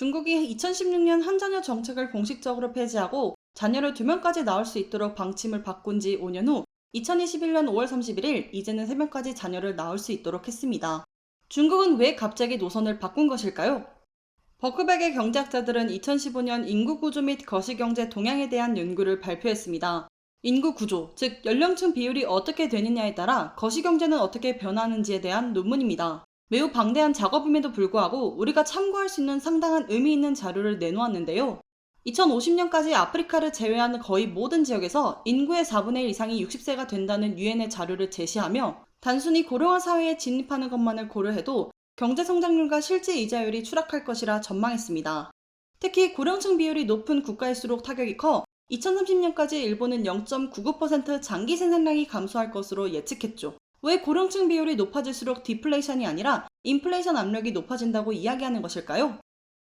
중국이 2016년 한 자녀 정책을 공식적으로 폐지하고 자녀를 2명까지 낳을 수 있도록 방침을 바꾼 지 5년 후 2021년 5월 31일 이제는 3명까지 자녀를 낳을 수 있도록 했습니다. 중국은 왜 갑자기 노선을 바꾼 것일까요? 버크백의 경제학자들은 2015년 인구 구조 및 거시경제 동향에 대한 연구를 발표했습니다. 인구 구조, 즉 연령층 비율이 어떻게 되느냐에 따라 거시경제는 어떻게 변하는지에 대한 논문입니다. 매우 방대한 작업임에도 불구하고 우리가 참고할 수 있는 상당한 의미 있는 자료를 내놓았는데요. 2050년까지 아프리카를 제외한 거의 모든 지역에서 인구의 4분의 1 이상이 60세가 된다는 유엔의 자료를 제시하며 단순히 고령화 사회에 진입하는 것만을 고려해도 경제 성장률과 실제 이자율이 추락할 것이라 전망했습니다. 특히 고령층 비율이 높은 국가일수록 타격이 커 2030년까지 일본은 0.99% 장기 생산량이 감소할 것으로 예측했죠. 왜 고령층 비율이 높아질수록 디플레이션이 아니라 인플레이션 압력이 높아진다고 이야기하는 것일까요?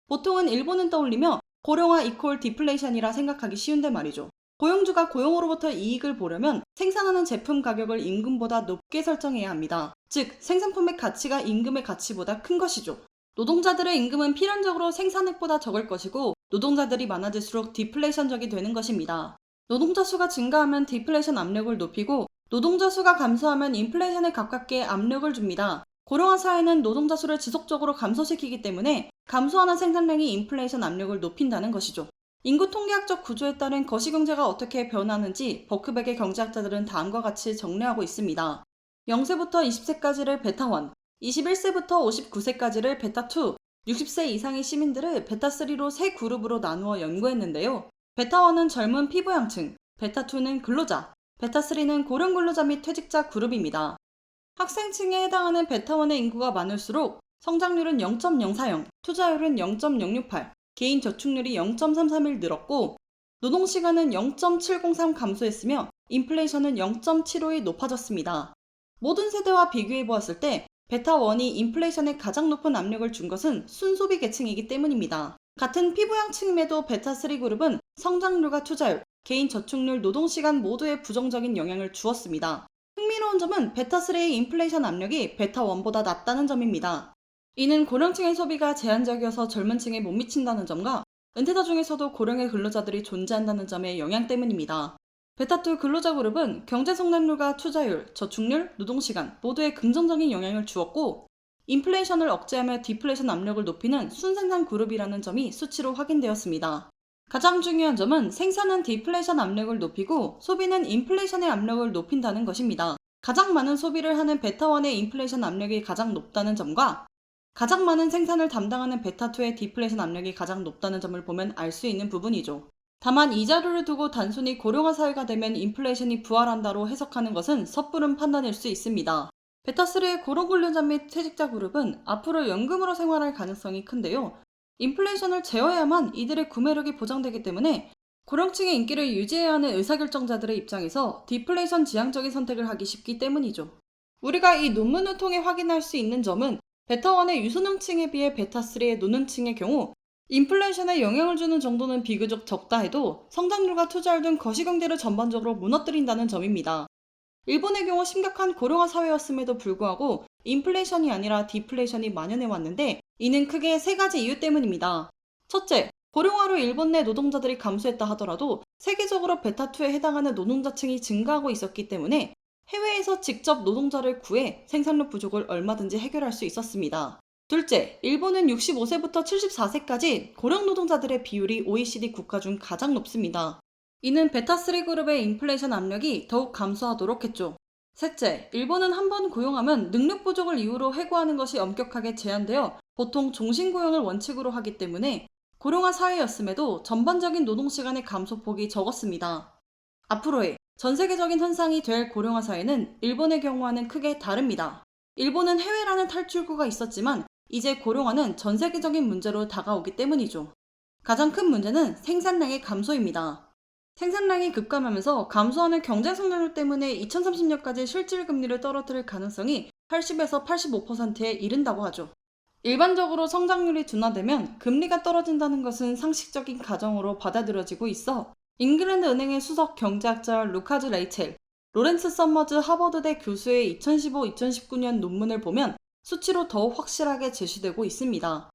보통은 일본은 떠올리며 고령화 이퀄 디플레이션이라 생각하기 쉬운데 말이죠. 고용주가 고용으로부터 이익을 보려면 생산하는 제품 가격을 임금보다 높게 설정해야 합니다. 즉, 생산품의 가치가 임금의 가치보다 큰 것이죠. 노동자들의 임금은 필연적으로 생산액보다 적을 것이고 노동자들이 많아질수록 디플레이션적이 되는 것입니다. 노동자 수가 증가하면 디플레이션 압력을 높이고 노동자 수가 감소하면 인플레이션에 가깝게 압력을 줍니다. 고령화 사회는 노동자 수를 지속적으로 감소시키기 때문에 감소하는 생산량이 인플레이션 압력을 높인다는 것이죠. 인구 통계학적 구조에 따른 거시경제가 어떻게 변하는지 버크백의 경제학자들은 다음과 같이 정리하고 있습니다. 0세부터 20세까지를 베타1, 21세부터 59세까지를 베타2, 60세 이상의 시민들을 베타3로 세 그룹으로 나누어 연구했는데요. 베타1은 젊은 피부양층, 베타2는 근로자, 베타3는 고령 근로자 및 퇴직자 그룹입니다. 학생층에 해당하는 베타1의 인구가 많을수록 성장률은 0.040, 투자율은 0.068, 개인 저축률이 0.331 늘었고 노동시간은 0.703 감소했으며 인플레이션은 0.752 높아졌습니다. 모든 세대와 비교해 보았을 때 베타1이 인플레이션에 가장 높은 압력을 준 것은 순소비 계층이기 때문입니다. 같은 피부양층임에도 베타3 그룹은 성장률과 투자율, 개인 저축률, 노동시간 모두에 부정적인 영향을 주었습니다. 흥미로운 점은 베타3의 인플레이션 압력이 베타1보다 낮다는 점입니다. 이는 고령층의 소비가 제한적이어서 젊은 층에 못 미친다는 점과 은퇴자 중에서도 고령의 근로자들이 존재한다는 점의 영향 때문입니다. 베타2 근로자 그룹은 경제 성장률과 투자율, 저축률, 노동시간 모두에 긍정적인 영향을 주었고 인플레이션을 억제하며 디플레이션 압력을 높이는 순생산 그룹이라는 점이 수치로 확인되었습니다. 가장 중요한 점은 생산은 디플레이션 압력을 높이고 소비는 인플레이션의 압력을 높인다는 것입니다. 가장 많은 소비를 하는 베타1의 인플레이션 압력이 가장 높다는 점과 가장 많은 생산을 담당하는 베타2의 디플레이션 압력이 가장 높다는 점을 보면 알 수 있는 부분이죠. 다만 이 자료를 두고 단순히 고령화 사회가 되면 인플레이션이 부활한다로 해석하는 것은 섣부른 판단일 수 있습니다. 베타3의 고령 근로자 및 퇴직자 그룹은 앞으로 연금으로 생활할 가능성이 큰데요. 인플레이션을 제어해야만 이들의 구매력이 보장되기 때문에 고령층의 인기를 유지해야 하는 의사결정자들의 입장에서 디플레이션 지향적인 선택을 하기 쉽기 때문이죠. 우리가 이 논문을 통해 확인할 수 있는 점은 베타1의 유소년층에 비해 베타3의 노년층의 경우 인플레이션에 영향을 주는 정도는 비교적 적다 해도 성장률과 투자율 등 거시경제를 전반적으로 무너뜨린다는 점입니다. 일본의 경우 심각한 고령화 사회였음에도 불구하고 인플레이션이 아니라 디플레이션이 만연해 왔는데 이는 크게 세 가지 이유 때문입니다. 첫째, 고령화로 일본 내 노동자들이 감소했다 하더라도 세계적으로 베타2에 해당하는 노동자층이 증가하고 있었기 때문에 해외에서 직접 노동자를 구해 생산력 부족을 얼마든지 해결할 수 있었습니다. 둘째, 일본은 65세부터 74세까지 고령 노동자들의 비율이 OECD 국가 중 가장 높습니다. 이는 베타3 그룹의 인플레이션 압력이 더욱 감소하도록 했죠. 셋째, 일본은 한 번 고용하면 능력 부족을 이유로 해고하는 것이 엄격하게 제한되어 보통 종신고용을 원칙으로 하기 때문에 고령화 사회였음에도 전반적인 노동시간의 감소폭이 적었습니다. 앞으로의 전 세계적인 현상이 될 고령화 사회는 일본의 경우와는 크게 다릅니다. 일본은 해외라는 탈출구가 있었지만 이제 고령화는 전 세계적인 문제로 다가오기 때문이죠. 가장 큰 문제는 생산량의 감소입니다. 생산량이 급감하면서 감소하는 경제 성장률 때문에 2030년까지 실질 금리를 떨어뜨릴 가능성이 80에서 85%에 이른다고 하죠. 일반적으로 성장률이 둔화되면 금리가 떨어진다는 것은 상식적인 가정으로 받아들여지고 있어 잉글랜드 은행의 수석 경제학자 루카즈 레이첼, 로렌스 서머즈 하버드대 교수의 2015-2019년 논문을 보면 수치로 더욱 확실하게 제시되고 있습니다.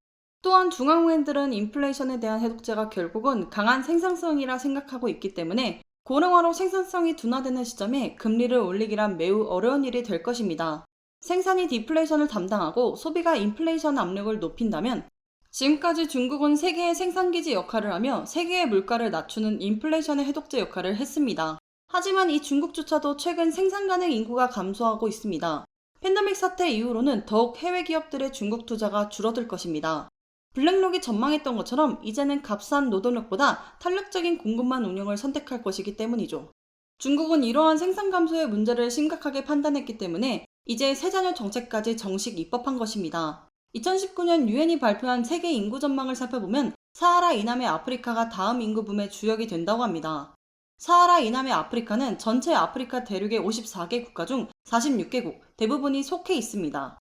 또한 중앙은행들은 인플레이션에 대한 해독제가 결국은 강한 생산성이라 생각하고 있기 때문에 고령화로 생산성이 둔화되는 시점에 금리를 올리기란 매우 어려운 일이 될 것입니다. 생산이 디플레이션을 담당하고 소비가 인플레이션 압력을 높인다면 지금까지 중국은 세계의 생산기지 역할을 하며 세계의 물가를 낮추는 인플레이션의 해독제 역할을 했습니다. 하지만 이 중국조차도 최근 생산 가능 인구가 감소하고 있습니다. 팬데믹 사태 이후로는 더욱 해외 기업들의 중국 투자가 줄어들 것입니다. 블랙록이 전망했던 것처럼 이제는 값싼 노동력보다 탄력적인 공급망 운영을 선택할 것이기 때문이죠. 중국은 이러한 생산 감소의 문제를 심각하게 판단했기 때문에 이제 세자녀 정책까지 정식 입법한 것입니다. 2019년 유엔이 발표한 세계 인구 전망을 살펴보면 사하라 이남의 아프리카가 다음 인구 붐의 주역이 된다고 합니다. 사하라 이남의 아프리카는 전체 아프리카 대륙의 54개 국가 중 46개국, 대부분이 속해 있습니다.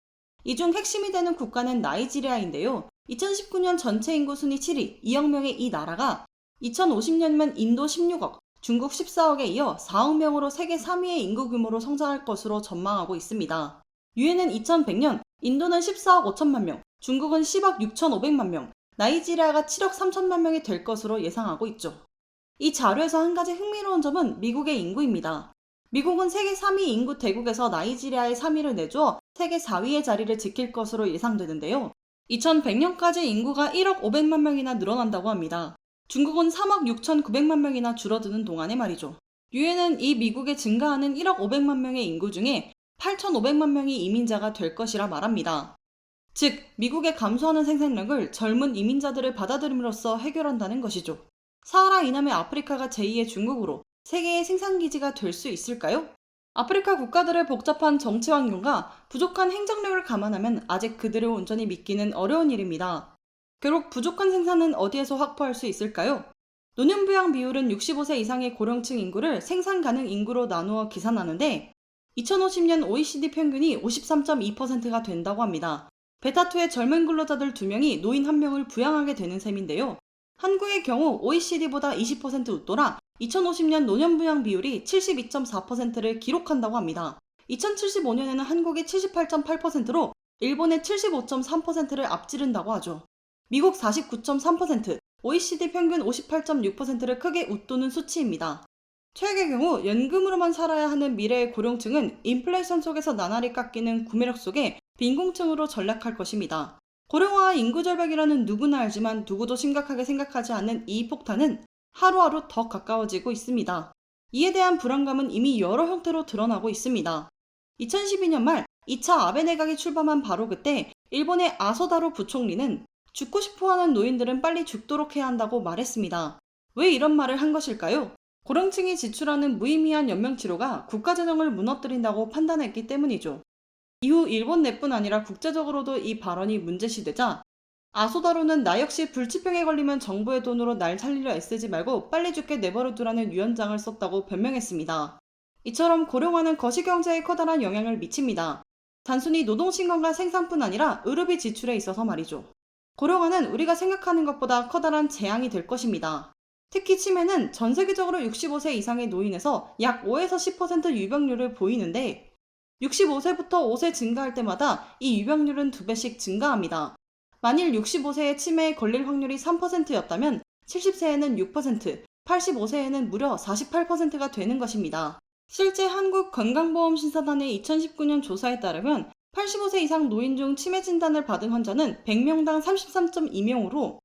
이 중 핵심이 되는 국가는 나이지리아인데요. 2019년 전체 인구 순위 7위, 2억 명의 이 나라가 2050년이면 인도 16억, 중국 14억에 이어 4억 명으로 세계 3위의 인구 규모로 성장할 것으로 전망하고 있습니다. 유엔은 2100년 인도는 14억 5천만 명, 중국은 10억 6,500만 명, 나이지리아가 7억 3천만 명이 될 것으로 예상하고 있죠. 이 자료에서 한 가지 흥미로운 점은 미국의 인구입니다. 미국은 세계 3위 인구 대국에서 나이지리아의 3위를 내주어 세계 4위의 자리를 지킬 것으로 예상되는데요. 2100년까지 인구가 1억 500만 명이나 늘어난다고 합니다. 중국은 3억 6,900만 명이나 줄어드는 동안에 말이죠. 유엔은 이 미국의 증가하는 1억 500만 명의 인구 중에 8,500만 명이 이민자가 될 것이라 말합니다. 즉, 미국의 감소하는 생산력을 젊은 이민자들을 받아들임으로써 해결한다는 것이죠. 사하라 이남의 아프리카가 제2의 중국으로 세계의 생산기지가 될 수 있을까요? 아프리카 국가들의 복잡한 정치 환경과 부족한 행정력을 감안하면 아직 그들을 온전히 믿기는 어려운 일입니다. 결국 부족한 생산은 어디에서 확보할 수 있을까요? 노년부양 비율은 65세 이상의 고령층 인구를 생산 가능 인구로 나누어 계산하는데 2050년 OECD 평균이 53.2%가 된다고 합니다. 베타2의 젊은 근로자들 2명이 노인 1명을 부양하게 되는 셈인데요. 한국의 경우 OECD보다 20% 웃돌아 2050년 노년부양 비율이 72.4%를 기록한다고 합니다. 2075년에는 한국이 78.8%로 일본의 75.3%를 앞지른다고 하죠. 미국 49.3%, OECD 평균 58.6%를 크게 웃도는 수치입니다. 최악의 경우 연금으로만 살아야 하는 미래의 고령층은 인플레이션 속에서 나날이 깎이는 구매력 속에 빈곤층으로 전락할 것입니다. 고령화와 인구 절벽이라는 누구나 알지만 누구도 심각하게 생각하지 않는 이 폭탄은 하루하루 더 가까워지고 있습니다. 이에 대한 불안감은 이미 여러 형태로 드러나고 있습니다. 2012년 말 2차 아베 내각이 출범한 바로 그때 일본의 아소다로 부총리는 죽고 싶어하는 노인들은 빨리 죽도록 해야 한다고 말했습니다. 왜 이런 말을 한 것일까요? 고령층이 지출하는 무의미한 연명치료가 국가재정을 무너뜨린다고 판단했기 때문이죠. 이후 일본 내뿐 아니라 국제적으로도 이 발언이 문제시되자 아소다로는 나 역시 불치병에 걸리면 정부의 돈으로 날 살리려 애쓰지 말고 빨리 죽게 내버려 두라는 유언장을 썼다고 변명했습니다. 이처럼 고령화는 거시경제에 커다란 영향을 미칩니다. 단순히 노동신건과 생산뿐 아니라 의료비 지출에 있어서 말이죠. 고령화는 우리가 생각하는 것보다 커다란 재앙이 될 것입니다. 특히 치매는 전 세계적으로 65세 이상의 노인에서 약 5에서 10% 유병률을 보이는데 65세부터 5세 증가할 때마다 이 유병률은 2배씩 증가합니다. 만일 65세의 치매에 걸릴 확률이 3%였다면 70세에는 6%, 85세에는 무려 48%가 되는 것입니다. 실제 한국건강보험심사단의 2019년 조사에 따르면 85세 이상 노인 중 치매 진단을 받은 환자는 100명당 33.2명으로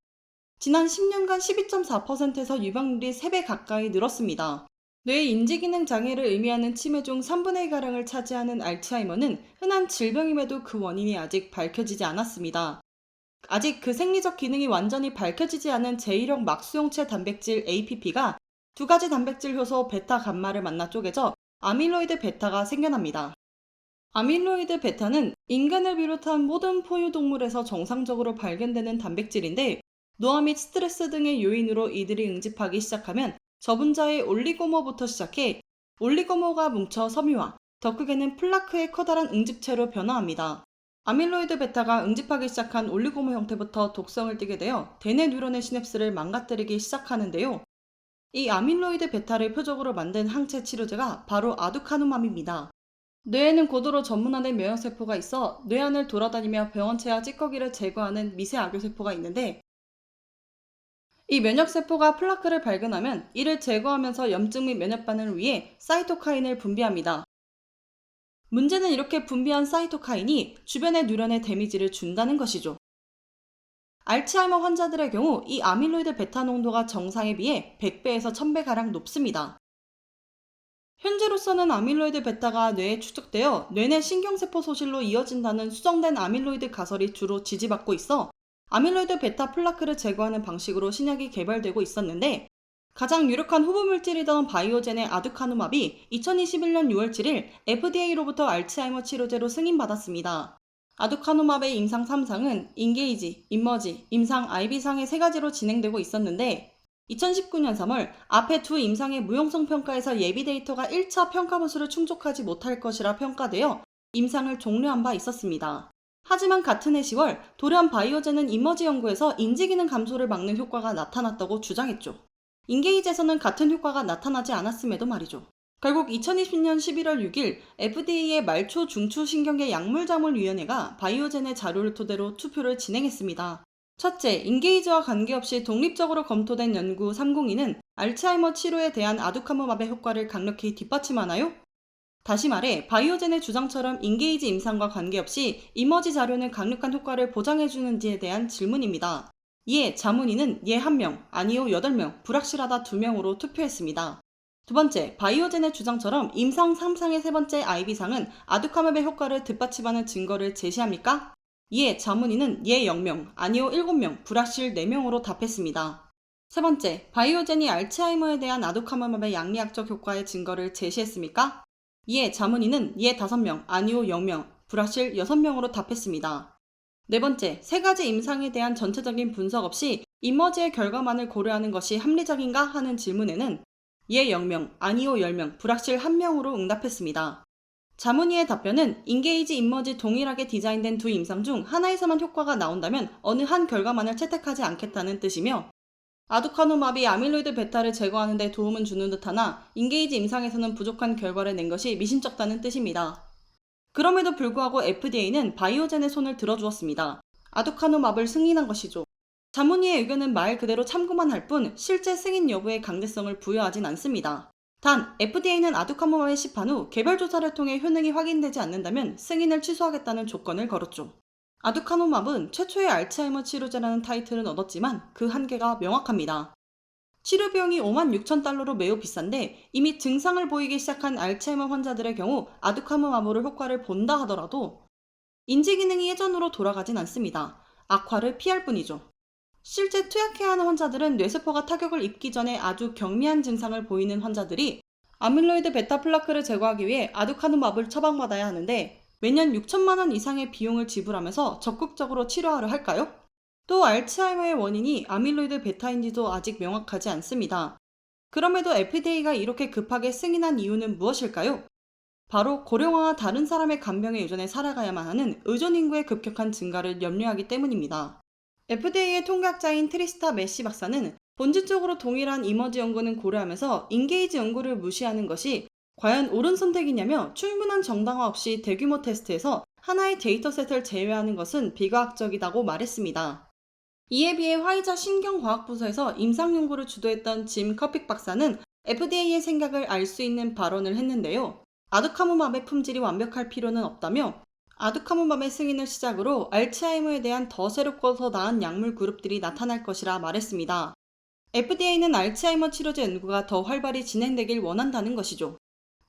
지난 10년간 12.4%에서 유병률이 3배 가까이 늘었습니다. 뇌 인지기능 장애를 의미하는 치매 중 3분의 1가량을 차지하는 알츠하이머는 흔한 질병임에도 그 원인이 아직 밝혀지지 않았습니다. 아직 그 생리적 기능이 완전히 밝혀지지 않은 제1형 막수용체 단백질 APP가 두 가지 단백질 효소 베타 감마를 만나 쪼개져 아밀로이드 베타가 생겨납니다. 아밀로이드 베타는 인간을 비롯한 모든 포유동물에서 정상적으로 발견되는 단백질인데 노화 및 스트레스 등의 요인으로 이들이 응집하기 시작하면 저분자의 올리고모부터 시작해 올리고모가 뭉쳐 섬유화, 더 크게는 플라크의 커다란 응집체로 변화합니다. 아밀로이드 베타가 응집하기 시작한 올리고모 형태부터 독성을 띠게 되어 대뇌 뉴런의 시냅스를 망가뜨리기 시작하는데요. 이 아밀로이드 베타를 표적으로 만든 항체 치료제가 바로 아두카누맘입니다. 뇌에는 고도로 전문화된 면역세포가 있어 뇌 안을 돌아다니며 병원체와 찌꺼기를 제거하는 미세 악효세포가 있는데, 이 면역세포가 플라크를 발견하면 이를 제거하면서 염증 및 면역 반응을 위해 사이토카인을 분비합니다. 문제는 이렇게 분비한 사이토카인이 주변의 뉴런에 데미지를 준다는 것이죠. 알츠하이머 환자들의 경우 이 아밀로이드 베타 농도가 정상에 비해 100배에서 1000배가량 높습니다. 현재로서는 아밀로이드 베타가 뇌에 축적되어 뇌내 신경세포 소실로 이어진다는 수정된 아밀로이드 가설이 주로 지지받고 있어 아밀로이드 베타 플라크를 제거하는 방식으로 신약이 개발되고 있었는데, 가장 유력한 후보 물질이던 바이오젠의 아두카누맙이 2021년 6월 7일 FDA로부터 알츠하이머 치료제로 승인받았습니다. 아두카누맙의 임상 3상은 인게이지, 임머지, 임상 IB상의 세 가지로 진행되고 있었는데, 2019년 3월 앞에 두 임상의 무용성 평가에서 예비 데이터가 1차 평가 보수를 충족하지 못할 것이라 평가되어 임상을 종료한 바 있었습니다. 하지만 같은 해 10월 도련 바이오젠은 임머지 연구에서 인지기능 감소를 막는 효과가 나타났다고 주장했죠. 인게이지에서는 같은 효과가 나타나지 않았음에도 말이죠. 결국 2020년 11월 6일 FDA의 말초 중추 신경계 약물자물위원회가 바이오젠의 자료를 토대로 투표를 진행했습니다. 첫째, 인게이지와 관계없이 독립적으로 검토된 연구 302는 알츠하이머 치료에 대한 아두카누맙의 효과를 강력히 뒷받침하나요? 다시 말해 바이오젠의 주장처럼 인게이지 임상과 관계없이 이머지 자료는 강력한 효과를 보장해주는지에 대한 질문입니다. 이에 자문위는 예 1명, 아니요 8명, 불확실하다 2명으로 투표했습니다. 두 번째, 바이오젠의 주장처럼 임상 3상의 세 번째 IB상은 아두카누맙의 효과를 뒷받침하는 증거를 제시합니까? 이에 자문위는 예 0명, 아니요 7명, 불확실 4명으로 답했습니다. 세 번째, 바이오젠이 알츠하이머에 대한 아두카누맙의 양리학적 효과의 증거를 제시했습니까? 이에 자문위는 예 5명, 아니요 0명, 불확실 6명으로 답했습니다. 네 번째, 세 가지 임상에 대한 전체적인 분석 없이 임머지의 결과만을 고려하는 것이 합리적인가 하는 질문에는 예 0명, 아니요 10명, 불확실 1명으로 응답했습니다. 자문위의 답변은 인게이지 임머지 동일하게 디자인된 두 임상 중 하나에서만 효과가 나온다면 어느 한 결과만을 채택하지 않겠다는 뜻이며, 아두카누맙이 아밀로이드 베타를 제거하는 데 도움은 주는 듯하나 인게이지 임상에서는 부족한 결과를 낸 것이 미심쩍다는 뜻입니다. 그럼에도 불구하고 FDA는 바이오젠의 손을 들어주었습니다. 아두카누맙을 승인한 것이죠. 자문위의 의견은 말 그대로 참고만 할 뿐 실제 승인 여부에 강제성을 부여하진 않습니다. 단, FDA는 아두카누맙의 시판 후 개별 조사를 통해 효능이 확인되지 않는다면 승인을 취소하겠다는 조건을 걸었죠. 아두카누맙은 최초의 알츠하이머 치료제라는 타이틀은 얻었지만 그 한계가 명확합니다. 치료 비용이 56,000달러로 매우 비싼데, 이미 증상을 보이기 시작한 알츠하이머 환자들의 경우 아두카누맙으로 효과를 본다 하더라도 인지 기능이 예전으로 돌아가진 않습니다. 악화를 피할 뿐이죠. 실제 투약해야 하는 환자들은 뇌세포가 타격을 입기 전에 아주 경미한 증상을 보이는 환자들이 아밀로이드 베타 플라크를 제거하기 위해 아두카누맙을 처방받아야 하는데, 매년 6천만 원 이상의 비용을 지불하면서 적극적으로 치료하려 할까요? 또 알츠하이머의 원인이 아밀로이드 베타인지도 아직 명확하지 않습니다. 그럼에도 FDA가 이렇게 급하게 승인한 이유는 무엇일까요? 바로 고령화와 다른 사람의 간병에 의존해 살아가야만 하는 의존 인구의 급격한 증가를 염려하기 때문입니다. FDA의 통계학자인 트리스타 메시 박사는 본질적으로 동일한 이머지 연구는 고려하면서 인게이지 연구를 무시하는 것이 과연 옳은 선택이냐며, 충분한 정당화 없이 대규모 테스트에서 하나의 데이터셋을 제외하는 것은 비과학적이다고 말했습니다. 이에 비해 화이자 신경과학부서에서 임상 연구를 주도했던 짐 커픽 박사는 FDA의 생각을 알 수 있는 발언을 했는데요. 아두카누맙의 품질이 완벽할 필요는 없다며, 아두카누맙의 승인을 시작으로 알츠하이머에 대한 더 새롭고 더 나은 약물 그룹들이 나타날 것이라 말했습니다. FDA는 알츠하이머 치료제 연구가 더 활발히 진행되길 원한다는 것이죠.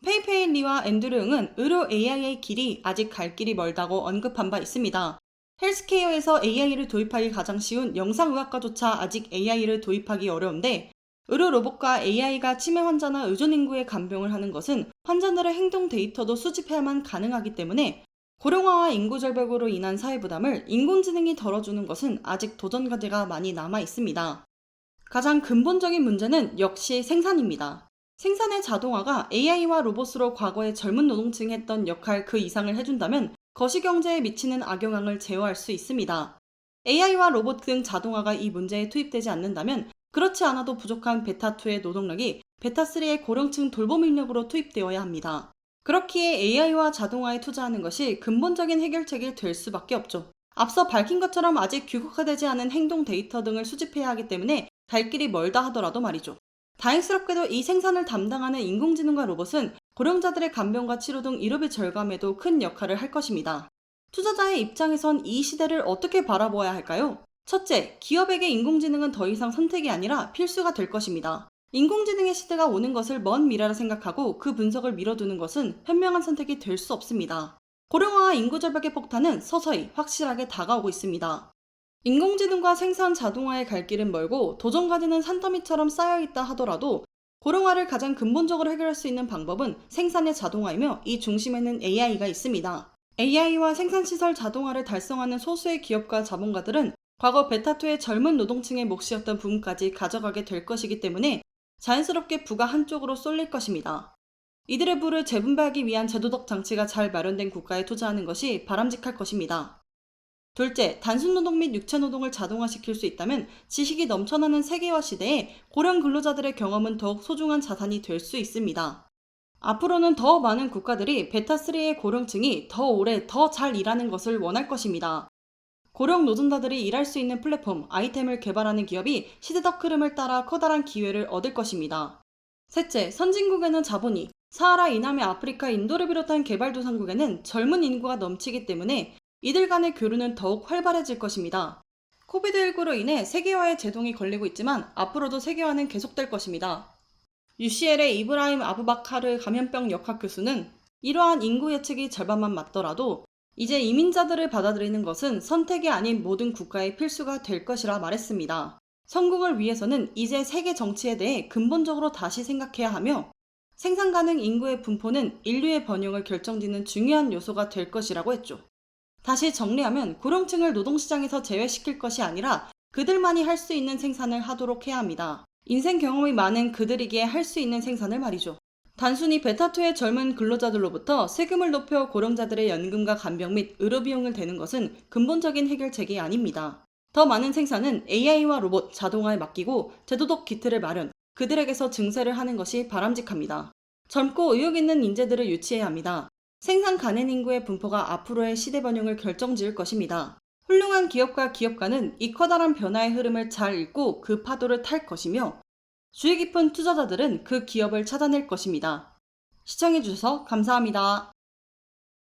페이페이 리와 앤드류 응은 의료 AI의 길이 아직 갈 길이 멀다고 언급한 바 있습니다. 헬스케어에서 AI를 도입하기 가장 쉬운 영상의학과조차 아직 AI를 도입하기 어려운데, 의료 로봇과 AI가 치매 환자나 의존 인구에 간병을 하는 것은 환자들의 행동 데이터도 수집해야만 가능하기 때문에 고령화와 인구 절벽으로 인한 사회 부담을 인공지능이 덜어주는 것은 아직 도전 과제가 많이 남아 있습니다. 가장 근본적인 문제는 역시 생산입니다. 생산의 자동화가 AI와 로봇으로 과거에 젊은 노동층이 했던 역할 그 이상을 해준다면 거시경제에 미치는 악영향을 제어할 수 있습니다. AI와 로봇 등 자동화가 이 문제에 투입되지 않는다면 그렇지 않아도 부족한 베타2의 노동력이 베타3의 고령층 돌봄 인력으로 투입되어야 합니다. 그렇기에 AI와 자동화에 투자하는 것이 근본적인 해결책이 될 수밖에 없죠. 앞서 밝힌 것처럼 아직 규격화되지 않은 행동 데이터 등을 수집해야 하기 때문에 갈 길이 멀다 하더라도 말이죠. 다행스럽게도 이 생산을 담당하는 인공지능과 로봇은 고령자들의 간병과 치료 등 의료비 절감에도 큰 역할을 할 것입니다. 투자자의 입장에선 이 시대를 어떻게 바라보아야 할까요? 첫째, 기업에게 인공지능은 더 이상 선택이 아니라 필수가 될 것입니다. 인공지능의 시대가 오는 것을 먼 미래라 생각하고 그 분석을 미뤄두는 것은 현명한 선택이 될 수 없습니다. 고령화와 인구 절벽의 폭탄은 서서히 확실하게 다가오고 있습니다. 인공지능과 생산 자동화의 갈 길은 멀고 도전과제는 산더미처럼 쌓여있다 하더라도 고령화를 가장 근본적으로 해결할 수 있는 방법은 생산의 자동화이며 이 중심에는 AI가 있습니다. AI와 생산시설 자동화를 달성하는 소수의 기업과 자본가들은 과거 베타2의 젊은 노동층의 몫이었던 부분까지 가져가게 될 것이기 때문에 자연스럽게 부가 한쪽으로 쏠릴 것입니다. 이들의 부를 재분배하기 위한 제도적 장치가 잘 마련된 국가에 투자하는 것이 바람직할 것입니다. 둘째, 단순 노동 및 육체 노동을 자동화시킬 수 있다면 지식이 넘쳐나는 세계화 시대에 고령 근로자들의 경험은 더욱 소중한 자산이 될 수 있습니다. 앞으로는 더 많은 국가들이 베타3의 고령층이 더 오래 더 잘 일하는 것을 원할 것입니다. 고령 노동자들이 일할 수 있는 플랫폼, 아이템을 개발하는 기업이 시대적 흐름을 따라 커다란 기회를 얻을 것입니다. 셋째, 선진국에는 자본이, 사하라 이남의 아프리카, 인도를 비롯한 개발도상국에는 젊은 인구가 넘치기 때문에 이들 간의 교류는 더욱 활발해질 것입니다. 코비드19로 인해 세계화의 제동이 걸리고 있지만 앞으로도 세계화는 계속될 것입니다. UCL의 이브라임 아부바카르 감염병 역학 교수는 이러한 인구 예측이 절반만 맞더라도 이제 이민자들을 받아들이는 것은 선택이 아닌 모든 국가의 필수가 될 것이라 말했습니다. 성공을 위해서는 이제 세계 정치에 대해 근본적으로 다시 생각해야 하며 생산 가능 인구의 분포는 인류의 번영을 결정짓는 중요한 요소가 될 것이라고 했죠. 다시 정리하면 고령층을 노동시장에서 제외시킬 것이 아니라 그들만이 할 수 있는 생산을 하도록 해야 합니다. 인생 경험이 많은 그들이기에 할 수 있는 생산을 말이죠. 단순히 베타2의 젊은 근로자들로부터 세금을 높여 고령자들의 연금과 간병 및 의료비용을 대는 것은 근본적인 해결책이 아닙니다. 더 많은 생산은 AI와 로봇, 자동화에 맡기고 제도적 기틀을 마련, 그들에게서 증세를 하는 것이 바람직합니다. 젊고 의욕 있는 인재들을 유치해야 합니다. 생산 가능 인구의 분포가 앞으로의 시대 번영을 결정지을 것입니다. 훌륭한 기업과 기업가는 이 커다란 변화의 흐름을 잘 읽고 그 파도를 탈 것이며 주의 깊은 투자자들은 그 기업을 찾아낼 것입니다. 시청해주셔서 감사합니다.